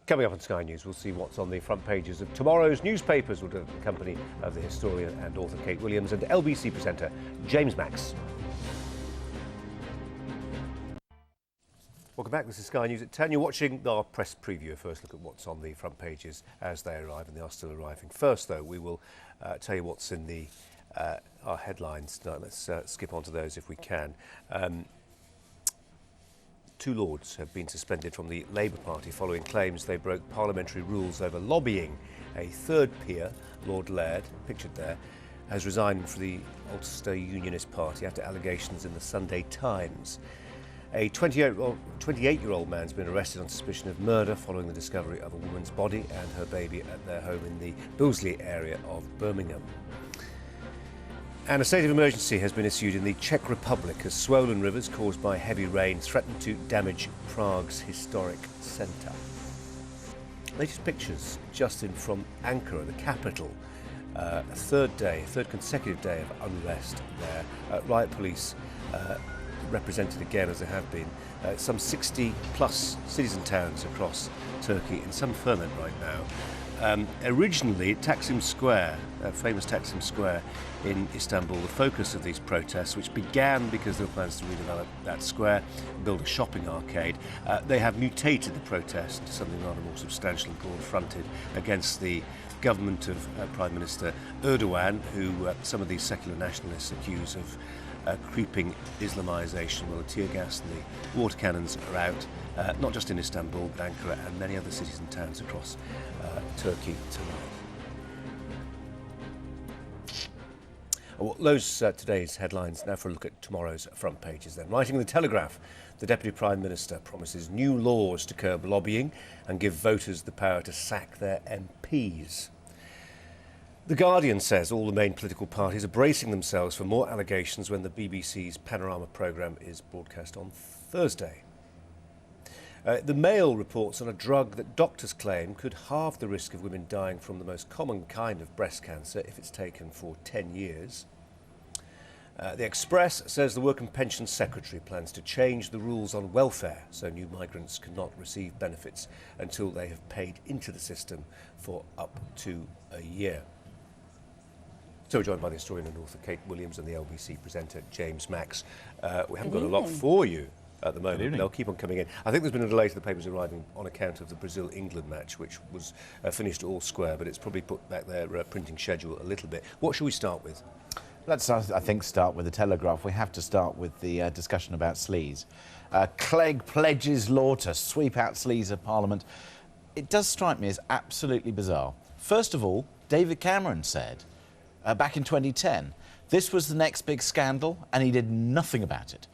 Coming up on Sky News, we'll see what's on the front pages of tomorrow's newspapers with the company of the historian and author Kate Williams and LBC presenter James Max. Welcome back. This is Sky News at 10. You're watching our press preview. A first look at what's on the front pages as they arrive, and they are still arriving. First, though, we will tell you what's in our headlines tonight. Let's skip on to those if we can. Two lords have been suspended from the Labour Party following claims they broke parliamentary rules over lobbying. A third peer, Lord Laird, pictured there, has resigned from the Ulster Unionist Party after allegations in the Sunday Times. A 28-year-old man's been arrested on suspicion of murder following the discovery of a woman's body and her baby at their home in the Billesley area of Birmingham. And a state of emergency has been issued in the Czech Republic as swollen rivers caused by heavy rain threaten to damage Prague's historic centre. Latest pictures just in from Ankara, the capital. A third consecutive day of unrest there. Riot police represented again, as there have been, some 60 plus cities and towns across Turkey in some ferment right now. Originally, Taksim Square, famous Taksim Square in Istanbul, the focus of these protests, which began because there were plans to redevelop that square, build a shopping arcade. They have mutated the protest to something rather more substantial and broad-fronted against the government of Prime Minister Erdogan, who some of these secular nationalists accuse of creeping Islamisation. Well, the tear gas and the water cannons are out, not just in Istanbul, but Ankara and many other cities and towns across Turkey tonight. Well, those today's headlines. Now for a look at tomorrow's front pages then. Writing in the Telegraph, the Deputy Prime Minister promises new laws to curb lobbying and give voters the power to sack their MPs. The Guardian says all the main political parties are bracing themselves for more allegations when the BBC's Panorama programme is broadcast on Thursday. The Mail reports on a drug that doctors claim could halve the risk of women dying from the most common kind of breast cancer if it's taken for 10 years. The Express says the Work and Pensions Secretary plans to change the rules on welfare so new migrants cannot receive benefits until they have paid into the system for up to a year. So we're joined by the historian and author Kate Williams and the LBC presenter James Max. We haven't got a lot for you at the moment. They'll keep on coming in. I think there's been a delay to the papers arriving on account of the Brazil-England match, which was finished all square, but it's probably put back their printing schedule a little bit. What should we start with? Let's, I think, start with the Telegraph. We have to start with the discussion about sleaze. Clegg pledges law to sweep out sleaze of Parliament. It does strike me as absolutely bizarre. First of all, David Cameron said back in 2010, this was the next big scandal, and he did nothing about it.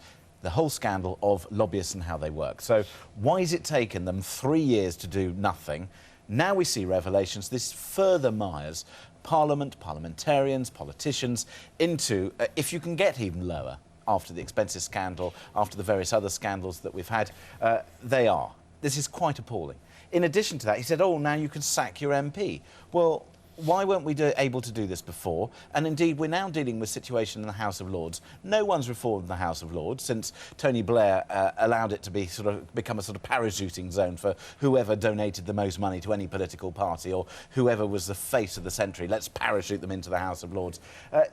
The whole scandal of lobbyists and how they work. So why has it taken them 3 years to do nothing? Now we see revelations. This further mires Parliament, parliamentarians, politicians into, if you can get even lower after the expenses scandal, after the various other scandals that we've had, they are. This is quite appalling. In addition to that, he said, oh, now you can sack your MP. Well, why weren't we able to do this before? And indeed, we're now dealing with a situation in the House of Lords. No one's reformed the House of Lords since Tony Blair allowed it to be become a sort of parachuting zone for whoever donated the most money to any political party or whoever was the face of the century. Let's parachute them into the House of Lords.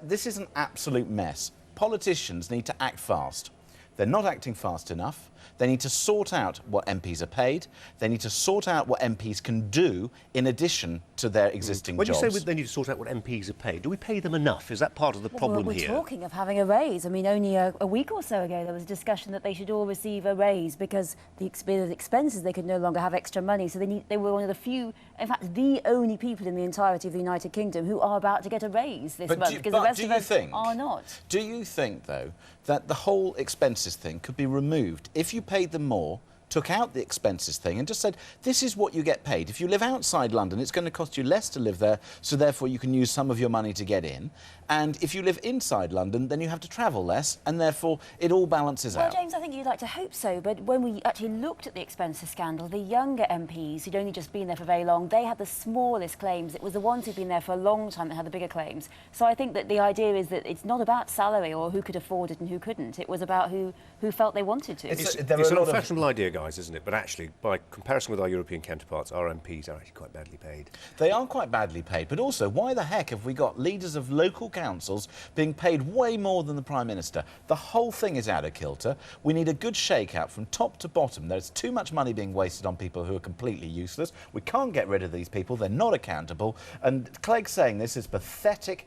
This is an absolute mess. Politicians need to act fast. They're not acting fast enough. They need to sort out what MPs are paid. They need to sort out what MPs can do in addition to their existing jobs. When you say they need to sort out what MPs are paid, do we pay them enough? Is that part of the problem here? We're talking of having a raise. I mean, only a week or so ago there was a discussion that they should all receive a raise because the expenses, they could no longer have extra money. So they were one of the few, in fact, the only people in the entirety of the United Kingdom who are about to get a raise this month because the rest of us are not. Do you think, though, that the whole expenses thing could be removed if you paid them more, took out the expenses thing and just said, this is what you get paid. If you live outside London, it's going to cost you less to live there, so therefore you can use some of your money to get in. And if you live inside London, then you have to travel less, and therefore it all balances out. Well, James, I think you'd like to hope so, but when we actually looked at the expenses scandal, the younger MPs who'd only just been there for very long, they had the smallest claims. It was the ones who'd been there for a long time that had the bigger claims. So I think that the idea is that it's not about salary or who could afford it and who couldn't. It was about who felt they wanted to. It's an old-fashioned idea, guys, isn't it? But actually, by comparison with our European counterparts, our MPs are actually quite badly paid. They are quite badly paid, but also, why the heck have we got leaders of local councils being paid way more than the Prime Minister? The whole thing is out of kilter. We need a good shake-out from top to bottom. There's too much money being wasted on people who are completely useless. We can't get rid of these people. They're not accountable. And Clegg saying this is pathetic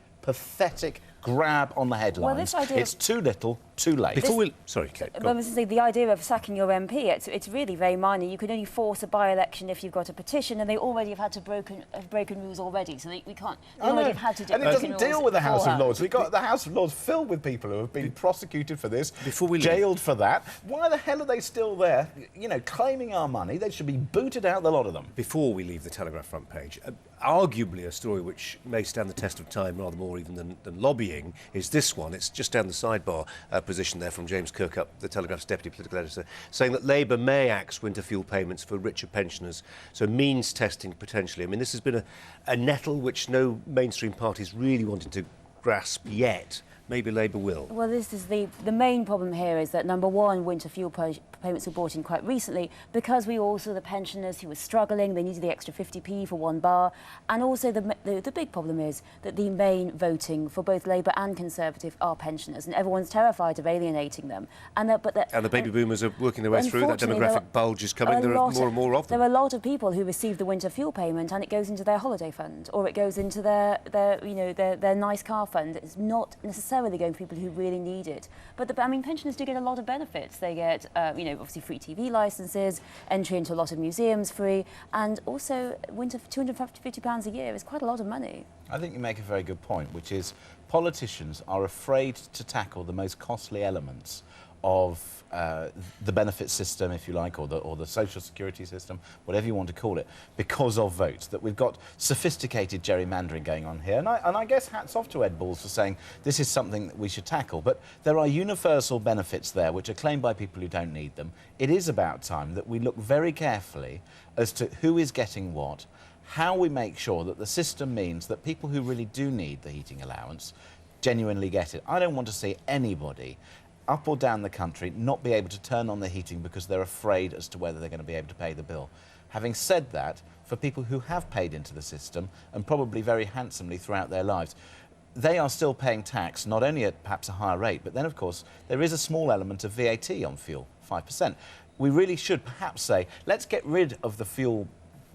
grab on the headlines. Well, this idea it's too little, too late. Before we... Sorry, Kate. Well, I was going to say, the idea of sacking your MP, it's really very minor. You can only force a by-election if you've got a petition, and they already have had to have broken rules already, so we can't... They already have had to do and it doesn't deal with the House of Lords. We've got the House of Lords filled with people who have been prosecuted for this, jailed for that. Why the hell are they still there, you know, claiming our money? They should be booted out, the lot of them. Before we leave the Telegraph front page, arguably a story which may stand the test of time rather more even than lobbying is this one. It's just down the sidebar position there from James Kirkup, the Telegraph's deputy political editor, saying that Labour may axe winter fuel payments for richer pensioners, so means testing potentially. I mean, this has been a nettle which no mainstream parties really wanted to grasp yet. Maybe Labour will. Well, this is the main problem here is that, number one, winter fuel payments were brought in quite recently because we all saw the pensioners who were struggling. They needed the extra 50p for one bar. And also the big problem is that the main voting for both Labour and Conservative are pensioners, and everyone's terrified of alienating them. And the baby boomers are working their way through. That demographic bulge is coming. There are more and more of them. There are a lot of people who receive the winter fuel payment, and it goes into their holiday fund, or it goes into their nice car fund. It's not necessarily going for people who really need it. But I mean, pensioners do get a lot of benefits. They get, obviously free TV licences, entry into a lot of museums free, and also winter £250 a year is quite a lot of money. I think you make a very good point, which is politicians are afraid to tackle the most costly elements of the benefit system, if you like, or the social security system, whatever you want to call it, because of votes. That we've got sophisticated gerrymandering going on here. And I guess hats off to Ed Balls for saying this is something that we should tackle. But there are universal benefits there which are claimed by people who don't need them. It is about time that we look very carefully as to who is getting what, how we make sure that the system means that people who really do need the heating allowance genuinely get it. I don't want to see anybody up or down the country not be able to turn on the heating because they're afraid as to whether they're going to be able to pay the bill. Having said that, for people who have paid into the system, and probably very handsomely throughout their lives, they are still paying tax, not only at perhaps a higher rate, but then, of course, there is a small element of VAT on fuel, 5%. We really should perhaps say, let's get rid of the fuel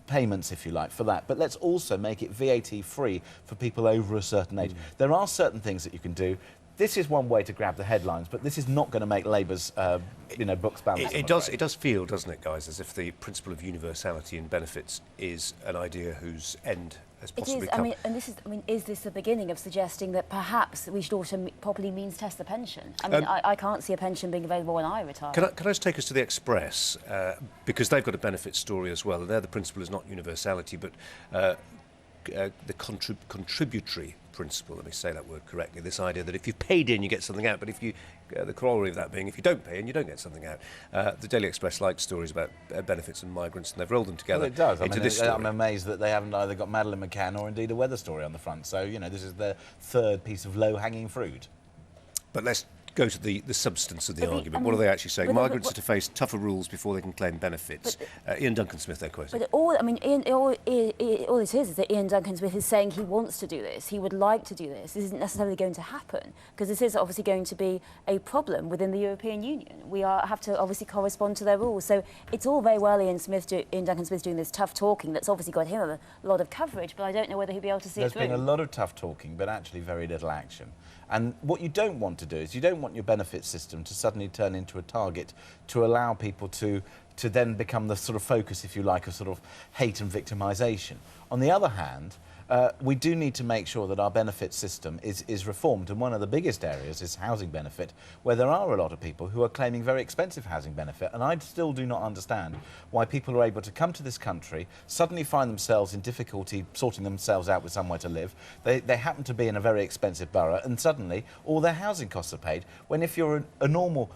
payments, if you like, for that, but let's also make it VAT-free for people over a certain age. There are certain things that you can do. This is one way to grab the headlines, but this is not going to make Labour's, books balance. It does feel, doesn't it, guys, as if the principle of universality in benefits is an idea whose end has possibly come. Is this the beginning of suggesting that perhaps we should also properly means test the pension? I mean, I can't see a pension being available when I retire. Can I just take us to the Express, because they've got a benefit story as well, and there the principle is not universality, but the contributory principle, let me say that word correctly, this idea that if you've paid in, you get something out, but if you, the corollary of that being, if you don't pay in, you don't get something out. The Daily Express likes stories about benefits and migrants, and they've rolled them together into this story. I'm amazed that they haven't either got Madeleine McCann or indeed a weather story on the front, so, this is the third piece of low-hanging fruit. But let's go to the substance of the argument. What are they actually saying? Migrants are to face tougher rules before they can claim benefits. Ian Duncan-Smith, they're quoting. But all it is that Ian Duncan-Smith is saying he wants to do this. He would like to do this. This isn't necessarily going to happen because this is obviously going to be a problem within the European Union. We have to obviously correspond to their rules. So it's all very well Ian Duncan-Smith doing this tough talking that's obviously got him a lot of coverage, but I don't know whether he'll be able to see it through. There's been a lot of tough talking, but actually very little action. And what you don't want to do is you don't want your benefit system to suddenly turn into a target to allow people to then become the sort of focus, if you like, of sort of hate and victimisation. On the other hand, we do need to make sure that our benefit system is reformed, and one of the biggest areas is housing benefit, where there are a lot of people who are claiming very expensive housing benefit, and I still do not understand why people are able to come to this country, suddenly find themselves in difficulty sorting themselves out with somewhere to live, they happen to be in a very expensive borough, and suddenly all their housing costs are paid, when if you're a normal,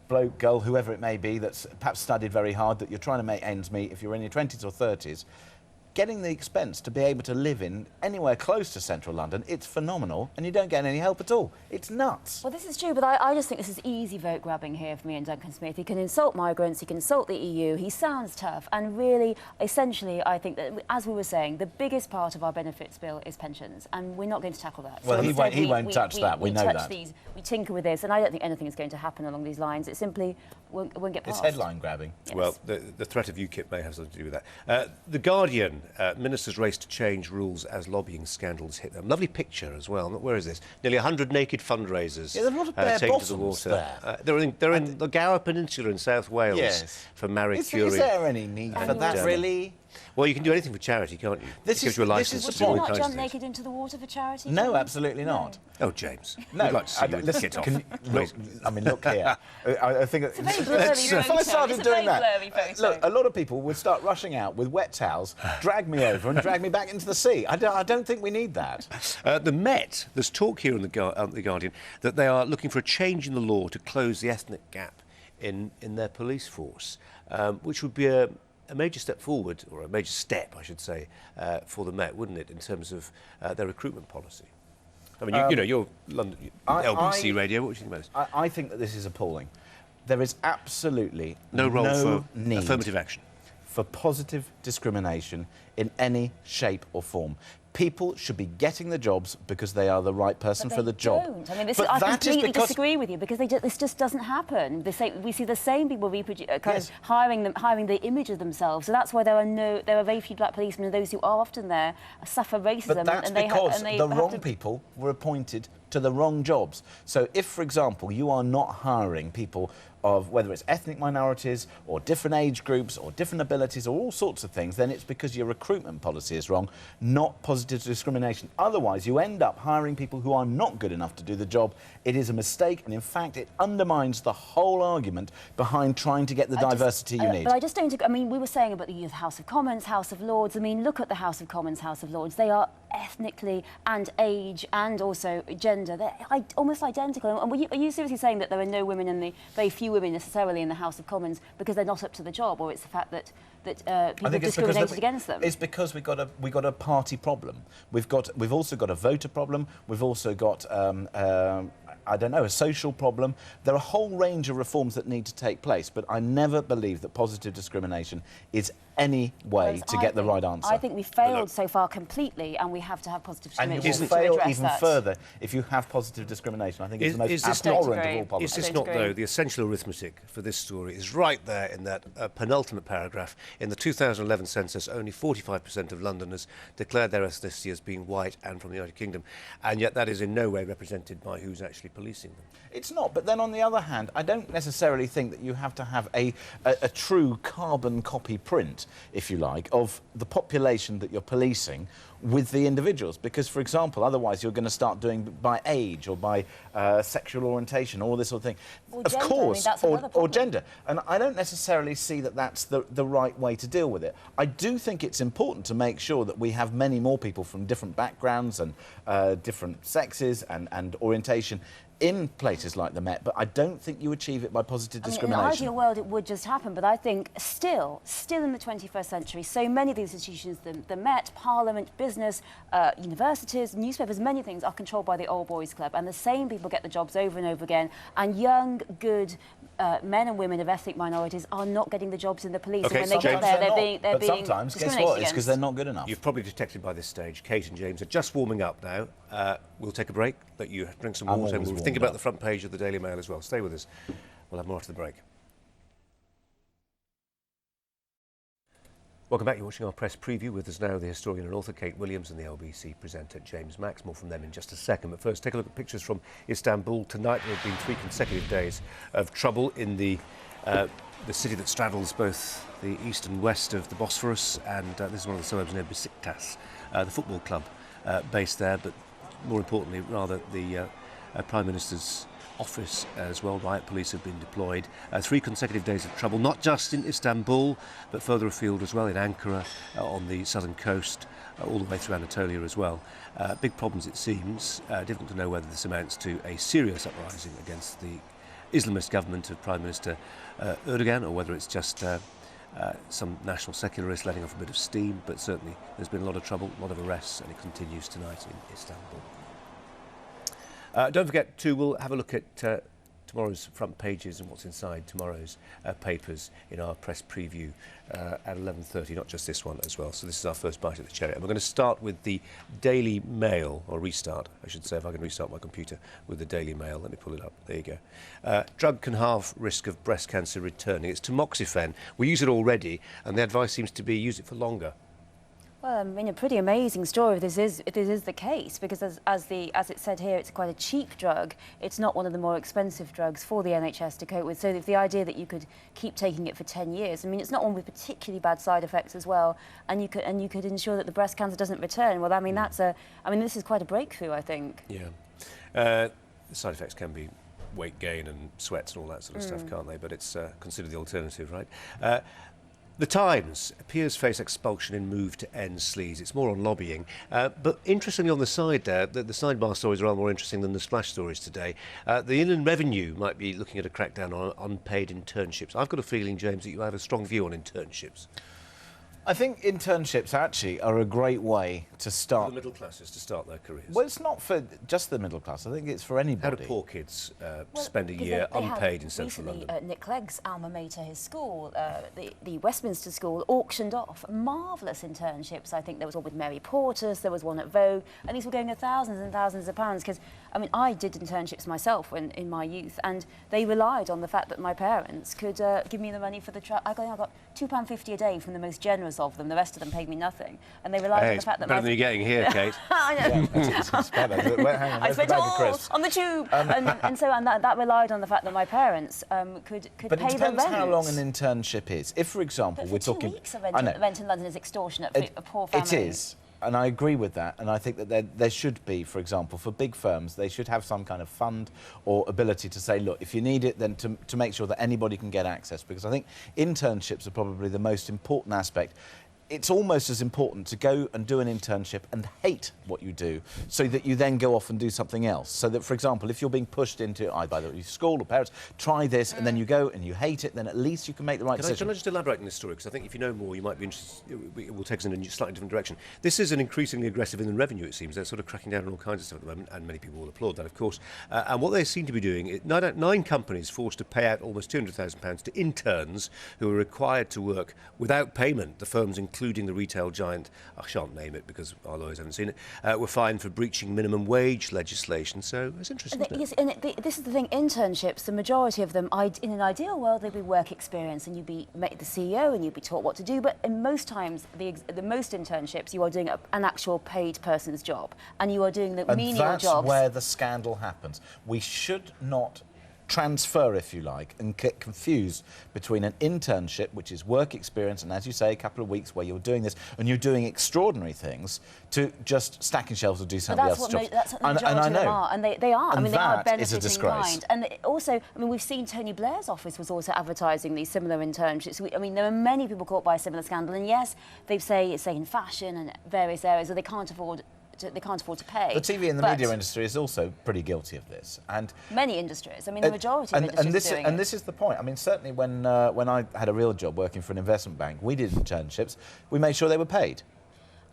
bloke, girl, whoever it may be, that's perhaps studied very hard, that you're trying to make ends meet, if you're in your 20s or 30s, getting the expense to be able to live in anywhere close to central London, it's phenomenal, and you don't get any help at all. It's nuts. Well, this is true, but I just think this is easy vote grabbing here for me and Duncan Smith. He can insult migrants, he can insult the EU, he sounds tough, and really, essentially, I think that, as we were saying, the biggest part of our benefits bill is pensions, and we're not going to tackle that. Well, so he won't touch that, we know that. We tinker with this, and I don't think anything is going to happen along these lines. It simply won't get passed. It's headline grabbing. Yes. Well, the threat of UKIP may have something to do with that. The Guardian, ministers race to change rules as lobbying scandals hit them. Lovely picture as well. Where is this? Nearly 100 naked fundraisers Yeah, there are a lot of bare taken to the bottoms water. there. They're in the Gower Peninsula in South Wales Yes. for Marie Is Curie. there any need for that, really? Well, you can do anything for charity, can't you? This It gives is- you a this license is to the do all Would you point. not kinds of jump things. naked into the water for charity? No, John? absolutely not. Oh, James. No, I'd like to see you listen, get off. look here. I think It's a very blurry if I photo. started It's a doing very that, blurry photo. look, a lot of people would start rushing out with wet towels, drag me over, and drag me back into the sea. I don't think we need that. The Met, there's talk here on the Guardian that they are looking for a change in the law to close the ethnic gap in their police force, which would be a major step forward, or a major step, I should say, for the Met, wouldn't it, in terms of their recruitment policy? I mean, you know, you're London, LBC Radio. What do you think about this? I think that this is appalling. There is absolutely No role for need affirmative action. for positive discrimination in any shape or form. People should be getting the jobs because they are the right person But for they the job. don't. I mean, But I that is completely because- disagree with you because this just doesn't happen. We see the same people Yes. hiring the image of themselves. So that's why there are very few black policemen, and those who are often there suffer racism. But that's and they because they the have wrong to- people were appointed to the wrong jobs. So if, for example, you are not hiring people of whether it's ethnic minorities or different age groups or different abilities or all sorts of things, then it's because your recruitment policy is wrong, not positive discrimination. Otherwise, you end up hiring people who are not good enough to do the job. It is a mistake, and in fact, it undermines the whole argument behind trying to get the diversity you need. But I just don't agree. I mean, we were saying about the House of Commons, House of Lords. I mean, look at the House of Commons, House of Lords. They are ethnically and age and also gender. They're almost identical. And are you seriously saying that there are no women very few women necessarily in the House of Commons because they're not up to the job, or it's the fact that people have discriminated against them? It's because we got a party problem. We've also got a voter problem. We've also got I don't know, a social problem. There are a whole range of reforms that need to take place, but I never believe that positive discrimination is any way to get the right answer. I think we failed so far completely, and we have to have positive And you discrimination will to fail address even that. further if you have positive discrimination. I think it's the most Is this not- abhorrent of all Is Is policies. this I not, don't agree. though, the essential arithmetic for this story is right there in that penultimate paragraph. In the 2011 census, only 45% of Londoners declared their ethnicity as being white and from the United Kingdom, and yet that is in no way represented by who's actually policing them. It's not, but then on the other hand, I don't necessarily think that you have to have a true carbon copy print, if you like, of the population that you're policing with the individuals. Because, for example, otherwise you're going to start doing by age or by sexual orientation, all this sort of thing. Or Of gender, I mean, course, that's or another problem. gender. And I don't necessarily see that that's the right way to deal with it. I do think it's important to make sure that we have many more people from different backgrounds and different sexes and orientation in places like the Met, but I don't think you achieve it by positive I mean, in discrimination. an ideal world, it would just happen, but I think still in the 21st century, so many of these institutions, the Met, Parliament, business, universities, newspapers, many things are controlled by the old boys club, and the same people get the jobs over and over again, and young, good men and women of ethnic minorities are not getting the jobs in the police, Okay, and when they get sometimes there, not. they're But being sometimes, guess discriminated what? It's because against. they're not good enough. You've probably detected by this stage, Kate and James are just warming up now. We'll take a break, let you drink some I'm water, and always we'll think warmed about up. the front page of the Daily Mail as well. Stay with us. We'll have more after the break. Welcome back. You're watching our press preview. With us now, the historian and author Kate Williams and the LBC presenter James Max. More from them in just a second. But first, take a look at pictures from Istanbul tonight. There have been 3 consecutive days of trouble in the city that straddles both the east and west of the Bosphorus, and this is one of the suburbs near Besiktas, the football club based there, but more importantly, rather the Prime Minister's office as well. Riot police have been deployed. 3 consecutive days of trouble, not just in Istanbul, but further afield as well, in Ankara, on the southern coast, all the way through Anatolia as well. Big problems, it seems. Difficult to know whether this amounts to a serious uprising against the Islamist government of Prime Minister Erdogan, or whether it's just some national secularists letting off a bit of steam, but certainly there's been a lot of trouble, a lot of arrests, and it continues tonight in Istanbul. Don't forget to, we'll have a look at tomorrow's front pages and what's inside tomorrow's papers in our press preview at 11:30, not just this one as well. So this is our first bite at the cherry. And we're going to start with the Daily Mail, or restart, I should say, if I can restart my computer with the Daily Mail. Let me pull it up. There you go. Drug can halve risk of breast cancer returning. It's tamoxifen. We use it already, and the advice seems to be use it for longer. Well, I mean, a pretty amazing story if this is the case, because as it said here, it's quite a cheap drug. It's not one of the more expensive drugs for the NHS to cope with. So if the idea that you could keep taking it for 10 years, I mean, it's not one with particularly bad side effects as well, and you could ensure that the breast cancer doesn't return. Well, I mean, this is quite a breakthrough, I think. Yeah. The side effects can be weight gain and sweats and all that sort of stuff, can't they? But it's considered the alternative, right? The Times appears face expulsion in move to end sleaze. It's more on lobbying. But interestingly on the side there, the sidebar stories are rather more interesting than the splash stories today. The Inland Revenue might be looking at a crackdown on unpaid internships. I've got a feeling, James, that you have a strong view on internships. I think internships actually are a great way to start. For the middle classes to start their careers. Well, it's not for just the middle class. I think it's for anybody. How do poor kids spend a year unpaid in central London? Nick Clegg's alma mater, his school, the Westminster School, auctioned off marvellous internships. I think there was one with Mary Portas, there was one at Vogue, and these were going at thousands and thousands of pounds. Because, I mean, I did internships myself in my youth, and they relied on the fact that my parents could give me the money for the I got £2.50 a day from the most generous of them. The rest of them paid me nothing, and they relied on the fact that better than you're getting here, Kate. I know. It's better. Well, hang on, I where's the spent bag of all crisps? on the tube, and that relied on the fact that my parents could But pay it the depends rent. how long an internship is. If, for example, But we're for 2 talking, weeks, I know. rent in London is extortionate for a poor family. It is, and I agree with that. And I think that there should be, for example, for big firms, they should have some kind of fund or ability to say, look, if you need it, then to make sure that anybody can get access. Because I think internships are probably the most important aspect. It's almost as important to go and do an internship and hate what you do so that you then go off and do something else. So that, for example, if you're being pushed into either your school or parents, try this, and then you go and you hate it, then at least you can make the right decision. Can I just elaborate on this story? Because I think if you know more, you might be interested. It will take us in a slightly different direction. This is an increasingly aggressive Inland Revenue, it seems. They're sort of cracking down on all kinds of stuff at the moment, and many people will applaud that, of course. And what they seem to be doing, nine companies forced to pay out almost £200,000 to interns who are required to work without payment. The firms, including the retail giant, I shan't name it because our lawyers haven't seen it, were fined for breaching minimum wage legislation. So it's interesting. Yes, and this is the thing. Internships, the majority of them, in an ideal world, they'd be work experience, and you'd be made the CEO, and you'd be taught what to do. But in most times, the most internships, you are doing an actual paid person's job, and you are doing the menial jobs. And that's where the scandal happens. We should not transfer, if you like, and get confused between an internship, which is work experience, and as you say, a couple of weeks where you're doing this and you're doing extraordinary things, to just stacking shelves or do something else. That's what the majority of them are, and they are. And I mean, they are that benefiting is a disgrace. And also, I mean, we've seen Tony Blair's office was also advertising these similar internships. I mean, there are many people caught by a similar scandal, and yes, they say it's in fashion and various areas where they can't afford to pay. The TV and the media industry is also pretty guilty of this, and many industries. I mean, the majority of industries are doing it. And this is the point. I mean, certainly when I had a real job working for an investment bank, we did internships. We made sure they were paid.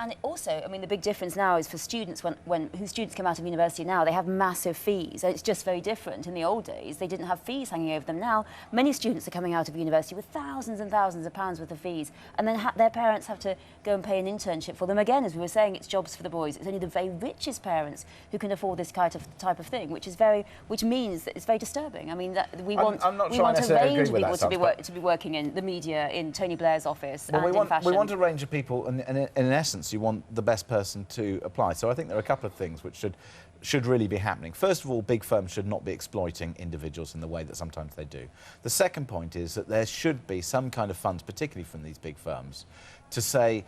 And also, I mean, the big difference now is for students, whose students come out of university now, they have massive fees. And it's just very different. In the old days, they didn't have fees hanging over them. Now, many students are coming out of university with thousands and thousands of pounds worth of fees. And then their parents have to go and pay an internship for them. Again, as we were saying, it's jobs for the boys. It's only the very richest parents who can afford this type of thing, which means that it's very disturbing. I mean, we want a range of people to be working in the media, in Tony Blair's office, and in fashion. We want a range of people, and in essence, you want the best person to apply. So I think there are a couple of things which should really be happening. First of all, big firms should not be exploiting individuals in the way that sometimes they do. The second point is that there should be some kind of funds, particularly from these big firms, to say,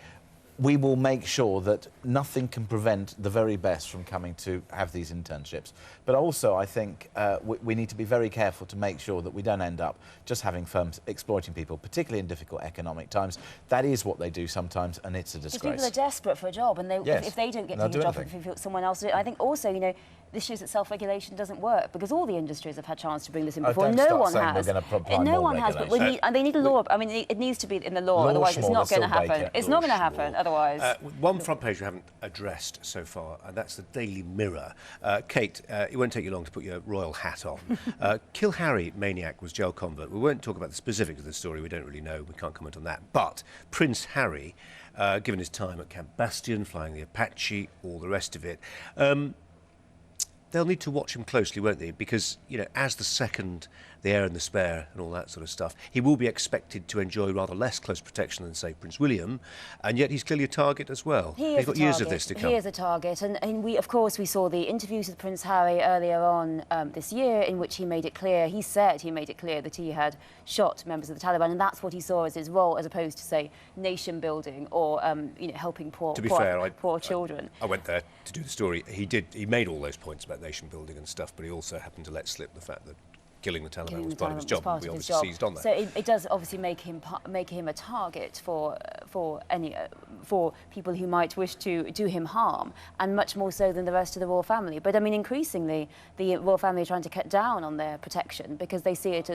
we will make sure that nothing can prevent the very best from coming to have these internships. But also, I think we need to be very careful to make sure that we don't end up just having firms exploiting people, particularly in difficult economic times. That is what they do sometimes, and it's a disgrace. Because people are desperate for a job, and if they don't get a job, if someone else do it. I think also, you know, this shows that self-regulation doesn't work, because all the industries have had a chance to bring this in before. No one has. No one has, but they need a law. I mean, it needs to be in the law, otherwise it's not going to happen. It's not going to happen otherwise. One front page we haven't addressed so far, and that's the Daily Mirror. Kate, it won't take you long to put your royal hat on. Kill Harry maniac was jail convert. We won't talk about the specifics of the story. We don't really know. We can't comment on that. But Prince Harry, given his time at Camp Bastion, flying the Apache, all the rest of it, they'll need to watch him closely, won't they? Because, you know, as the heir and the spare and all that sort of stuff, he will be expected to enjoy rather less close protection than, say, Prince William, and yet he's clearly a target as well. He's got years of this to come. He is a target, and we, of course, we saw the interviews with Prince Harry earlier on this year, in which he made it clear, that he had shot members of the Taliban, and that's what he saw as his role, as opposed to, say, nation building or, you know, helping poor children. I went there to do the story. He made all those points about nation building and stuff, but he also happened to let slip the fact that killing the Taliban was part of his job, and we obviously seized on that. So it does obviously make him a target for people who might wish to do him harm, and much more so than the rest of the royal family. But I mean, increasingly, the royal family are trying to cut down on their protection because they see it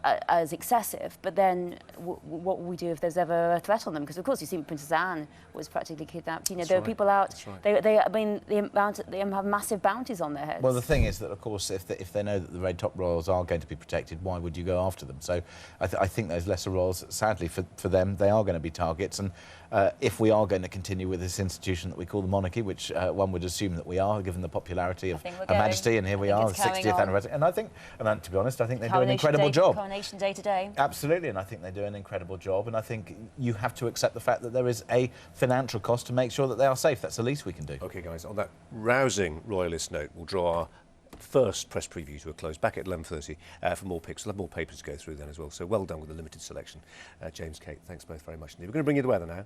as excessive. But then, what will we do if there's ever a threat on them? Because of course, you see, Princess Anne was practically kidnapped. You know, there are people out. Right. They have massive bounties on their heads. Well, the thing is that, of course, if they know that the red top royals are going to be protected, why would you go after them? So I think those lesser royals, sadly for them, they are going to be targets. And if we are going to continue with this institution that we call the monarchy, which one would assume that we are, given the popularity of Her Majesty, and here we are, 60th anniversary. And to be honest, I think they do an incredible job. Coronation Day today. Absolutely, and I think they do an incredible job. And I think you have to accept the fact that there is a financial cost to make sure that they are safe. That's the least we can do. OK, guys, on that rousing royalist note, we'll draw our first press preview to a close back at 11:30 for more picks. We'll have more papers to go through then as well. So well done with the limited selection. James, Kate, thanks both very much indeed. We're going to bring you the weather now.